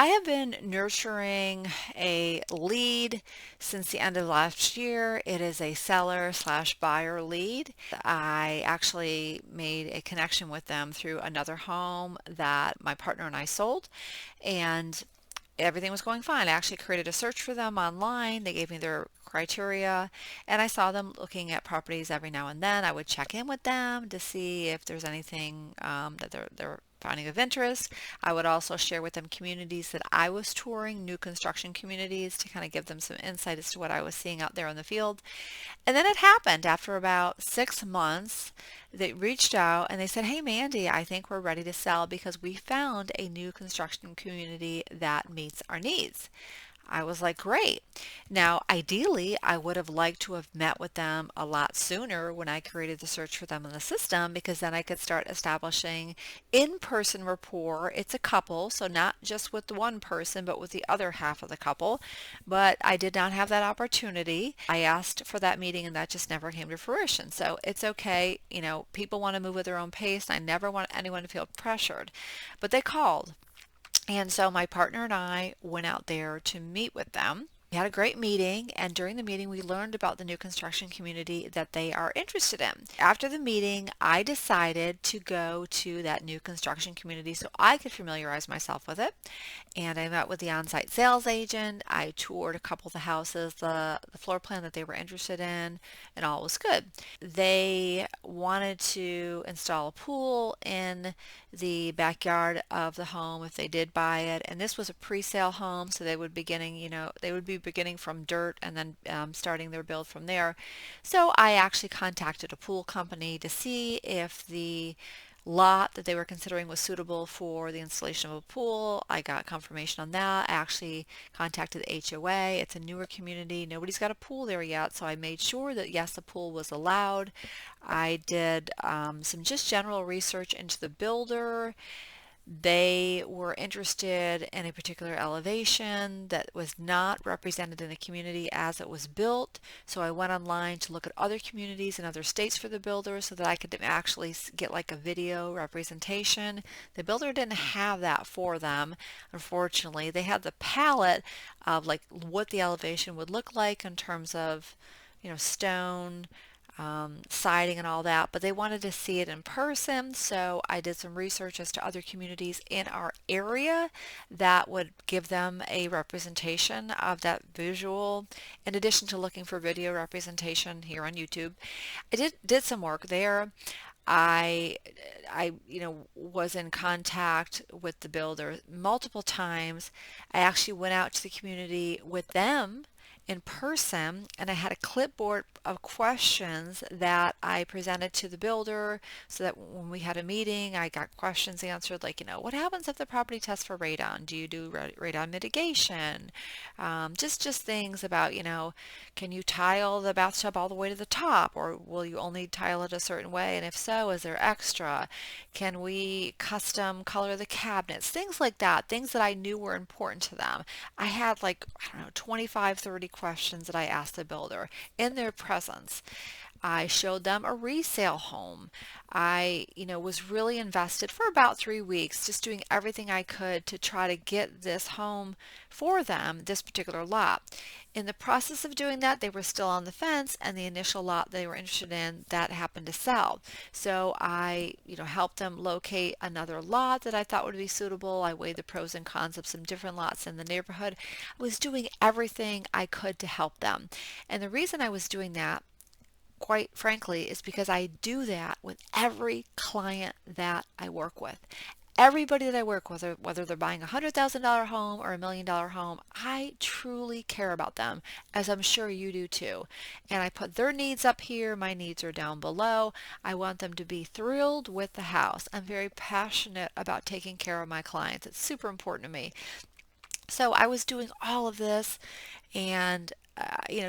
I have been nurturing a lead since the end of last year. It is a seller slash buyer lead. I actually made a connection with them through another home that my partner and I sold, and everything was going fine. I actually created a search for them online. They gave me their criteria, and I saw them looking at properties every now and then. I would check in with them to see if there's anything that they're finding of interest. I would also share with them communities that I was touring, new construction communities, to kind of give them some insight as to what I was seeing out there in the field. And then it happened after about 6 months. They reached out and they said, "Hey, Mandy, I think we're ready to sell because we found a new construction community that meets our needs." I was like, great. Now, ideally, I would have liked to have met with them a lot sooner when I created the search for them in the system, because then I could start establishing in-person rapport. It's a couple, so not just with the one person, but with the other half of the couple. But I did not have that opportunity. I asked for that meeting and that just never came to fruition. So it's okay. People want to move at their own pace, and I never want anyone to feel pressured. But they called. And so my partner and I went out there to meet with them. We had a great meeting, and during the meeting, we learned about the new construction community that they are interested in. After the meeting, I decided to go to that new construction community so I could familiarize myself with it. And I met with the on-site sales agent. I toured a couple of the houses, the floor plan that they were interested in, and all was good. They wanted to install a pool in the backyard of the home if they did buy it, and this was a pre-sale home, so they would be beginning from dirt and then starting their build from there. So I actually contacted a pool company to see if the lot that they were considering was suitable for the installation of a pool. I got confirmation on that. I actually contacted the HOA. It's a newer community. Nobody's got a pool there yet, so I made sure that yes, the pool was allowed. I did some just general research into the builder. They were interested in a particular elevation that was not represented in the community as it was built. So I went online to look at other communities in other states for the builder so that I could actually get like a video representation. The builder didn't have that for them, unfortunately. They had the palette of like what the elevation would look like in terms of, stone, siding and all that, but they wanted to see it in person. So I did some research as to other communities in our area that would give them a representation of that visual, in addition to looking for video representation here on YouTube. I did some work there. I was in contact with the builder multiple times. I actually went out to the community with them in person, and I had a clipboard of questions that I presented to the builder so that when we had a meeting, I got questions answered like, what happens if the property tests for radon? Do you do radon mitigation? Just things about, can you tile the bathtub all the way to the top, or will you only tile it a certain way? And if so, is there extra? Can we custom color the cabinets? Things like that, things that I knew were important to them. I had like, I don't know, 25, 30 questions that I asked the builder in their presence. I showed them a resale home. I, was really invested for about 3 weeks, just doing everything I could to try to get this home for them, this particular lot. In the process of doing that, they were still on the fence, and the initial lot they were interested in, that happened to sell. So I, helped them locate another lot that I thought would be suitable. I weighed the pros and cons of some different lots in the neighborhood. I was doing everything I could to help them. And the reason I was doing that, quite frankly, is because I do that with every client that I work with. Everybody that I work with, whether they're buying a $100,000 home or $1 million home, I truly care about them, as I'm sure you do too. And I put their needs up here, my needs are down below. I want them to be thrilled with the house. I'm very passionate about taking care of my clients. It's super important to me. So I was doing all of this, and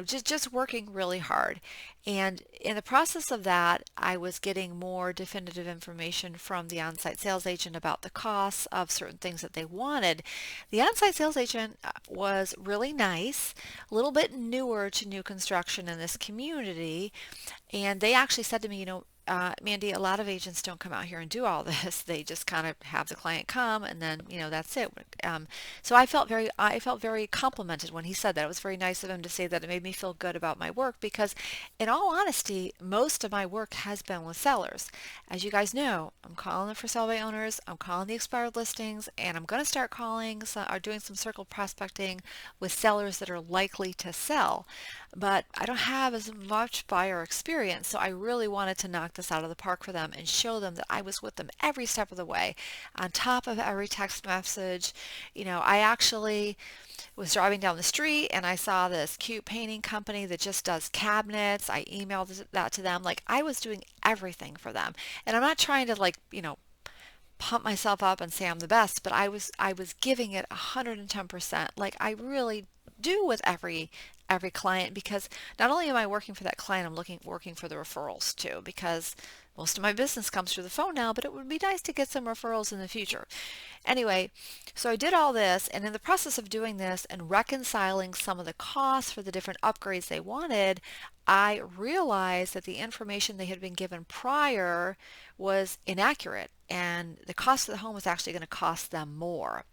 just working really hard. And in the process of that, I was getting more definitive information from the on-site sales agent about the costs of certain things that they wanted. The on-site sales agent was really nice, a little bit newer to new construction in this community, and they actually said to me, Mandy, a lot of agents don't come out here and do all this. They just kind of have the client come, and then that's it. So I felt very complimented when he said that. It was very nice of him to say that. It made me feel good about my work because, in all honesty, most of my work has been with sellers. As you guys know, I'm calling for sell by owners. I'm calling the expired listings, and I'm going to start calling or doing some circle prospecting with sellers that are likely to sell. But I don't have as much buyer experience, so I really wanted to knock this out of the park for them and show them that I was with them every step of the way, on top of every text message. I actually was driving down the street and I saw this cute painting company that just does cabinets. I emailed that to them. Like, I was doing everything for them. And I'm not trying to, like, pump myself up and say I'm the best, but I was giving it 110%, like I really do with every client, because not only am I working for that client, I'm working for the referrals too, because most of my business comes through the phone now, but it would be nice to get some referrals in the future. Anyway, so I did all this, and in the process of doing this and reconciling some of the costs for the different upgrades they wanted, I realized that the information they had been given prior was inaccurate, and the cost of the home was actually going to cost them more.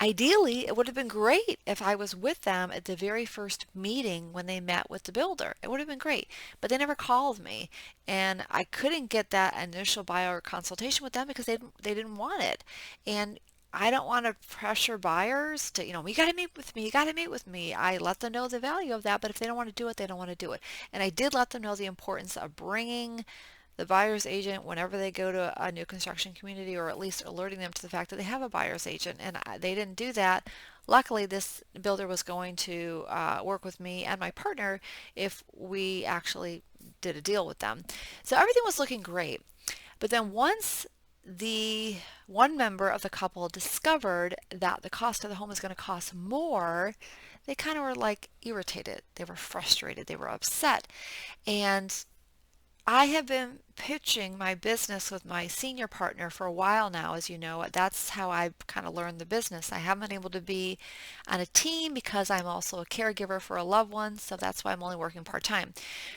Ideally, it would have been great if I was with them at the very first meeting when they met with the builder. It would have been great, but they never called me, and I couldn't get that initial buyer consultation with them because they didn't want it. And I don't want to pressure buyers to, you got to meet with me, you got to meet with me. I let them know the value of that, but if they don't want to do it, they don't want to do it. And I did let them know the importance of bringing the buyer's agent whenever they go to a new construction community, or at least alerting them to the fact that they have a buyer's agent, and they didn't do that. Luckily, this builder was going to work with me and my partner if we actually did a deal with them. So everything was looking great. But then once the one member of the couple discovered that the cost of the home was going to cost more, they kind of were like irritated. They were frustrated. They were upset. And I have been pitching my business with my senior partner for a while now, as you know. That's how I kind of learned the business. I haven't been able to be on a team because I'm also a caregiver for a loved one, so that's why I'm only working part-time.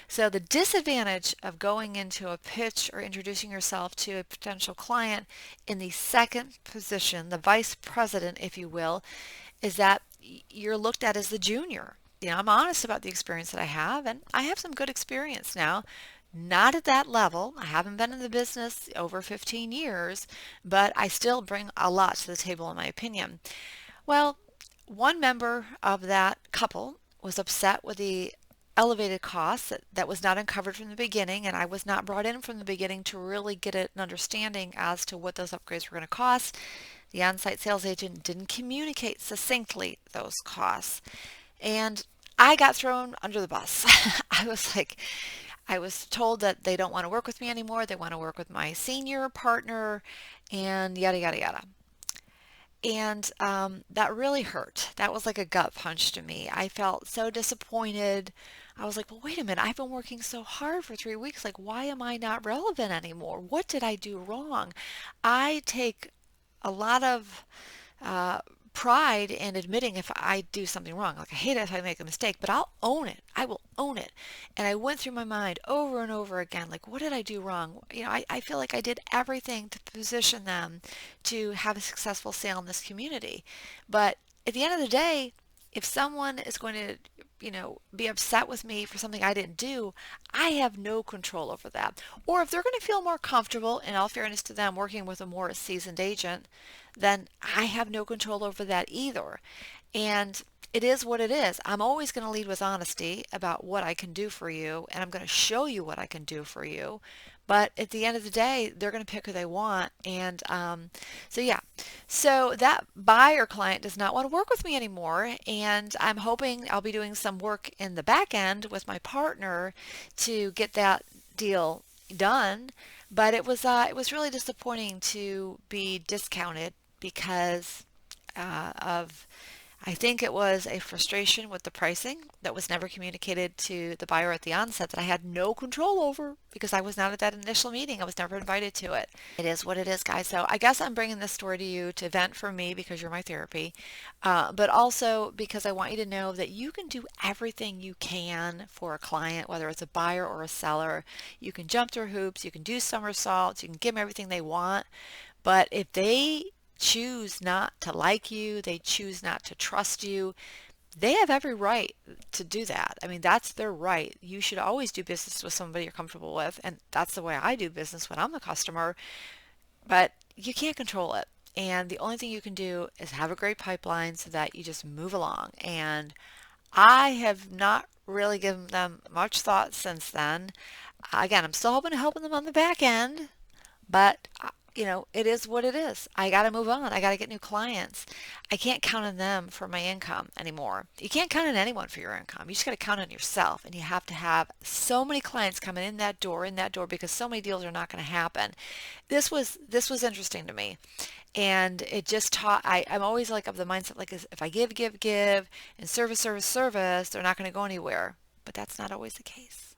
So the disadvantage of going into a pitch or introducing yourself to a potential client in the second position, the vice president, if you will, is that you're looked at as the junior. I'm honest about the experience that I have, and I have some good experience now. Not at that level. I haven't been in the business over 15 years, but I still bring a lot to the table, in my opinion. Well, one member of that couple was upset with the elevated costs that was not uncovered from the beginning, and I was not brought in from the beginning to really get an understanding as to what those upgrades were going to cost. The on-site sales agent didn't communicate succinctly those costs, and I got thrown under the bus. I was told that they don't want to work with me anymore. They want to work with my senior partner, and yada, yada, yada. And that really hurt. That was like a gut punch to me. I felt so disappointed. I was like, well, wait a minute. I've been working so hard for 3 weeks. Like, why am I not relevant anymore? What did I do wrong? I take a lot of uh, pride in admitting if I do something wrong. Like, I hate it if I make a mistake, but I'll own it. I will own it. And I went through my mind over and over again, like, what did I do wrong? I feel like I did everything to position them to have a successful sale in this community. But at the end of the day, if someone is going to be upset with me for something I didn't do, I have no control over that. Or if they're going to feel more comfortable, in all fairness to them, working with a more seasoned agent, then I have no control over that either. And it is what it is. I'm always going to lead with honesty about what I can do for you, and I'm going to show you what I can do for you. But at the end of the day, they're going to pick who they want. And so that buyer client does not want to work with me anymore. And I'm hoping I'll be doing some work in the back end with my partner to get that deal done. But it was really disappointing to be discounted because of I think it was a frustration with the pricing that was never communicated to the buyer at the onset that I had no control over because I was not at that initial meeting. I was never invited to it. It is what it is, guys. So I guess I'm bringing this story to you to vent for me because you're my therapy, but also because I want you to know that you can do everything you can for a client, whether it's a buyer or a seller. You can jump through hoops, you can do somersaults, you can give them everything they want. But if they choose not to like you, they choose not to trust you, they have every right to do that. I mean, that's their right. You should always do business with somebody you're comfortable with, and that's the way I do business when I'm the customer, but you can't control it. And the only thing you can do is have a great pipeline so that you just move along. And I have not really given them much thought since then. Again, I'm still hoping to help them on the back end, but it is what it is. I got to move on. I got to get new clients. I can't count on them for my income anymore. You can't count on anyone for your income. You just got to count on yourself, and you have to have so many clients coming in that door because so many deals are not going to happen. This was interesting to me, and it just taught. I'm always like of the mindset like if I give, and service, they're not going to go anywhere. But that's not always the case.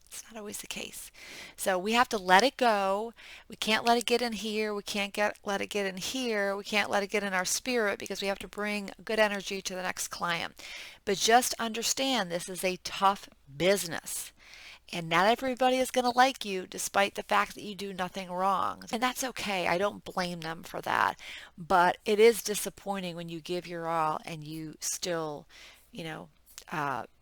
It's not always the case. So we have to let it go. We can't let it get in here. We can't let it get in here. We can't let it get in our spirit because we have to bring good energy to the next client. But just understand this is a tough business. And not everybody is going to like you despite the fact that you do nothing wrong. And that's okay. I don't blame them for that. But it is disappointing when you give your all and you still, you know,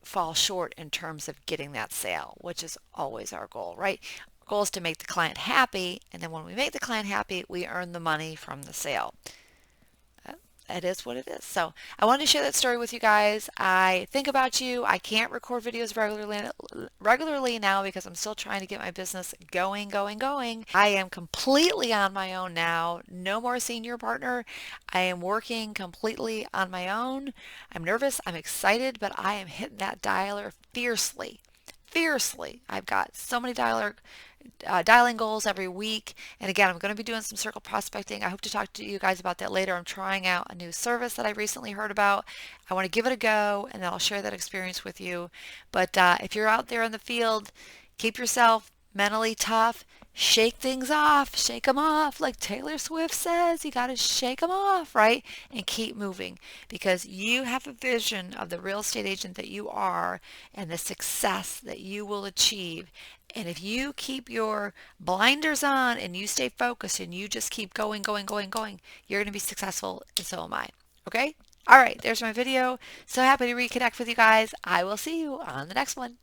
fall short in terms of getting that sale, which is always our goal, right? Our goal is to make the client happy. And then when we make the client happy, we earn the money from the sale. It is what it is. So I wanted to share that story with you guys. I think about you. I can't record videos regularly now because I'm still trying to get my business going. I am completely on my own now. No more senior partner. I am working completely on my own. I'm nervous. I'm excited, but I am hitting that dialer fiercely. Fiercely. I've got so many dialing goals every week. And again, I'm going to be doing some circle prospecting. I hope to talk to you guys about that later. I'm trying out a new service that I recently heard about. I want to give it a go, and then I'll share that experience with you. But if you're out there in the field, keep yourself mentally tough. Shake things off, shake them off. Like Taylor Swift says, you got to shake them off, right? And keep moving because you have a vision of the real estate agent that you are and the success that you will achieve. And if you keep your blinders on and you stay focused and you just keep going, you're going to be successful, and so am I. Okay? All right, there's my video. So happy to reconnect with you guys. I will see you on the next one.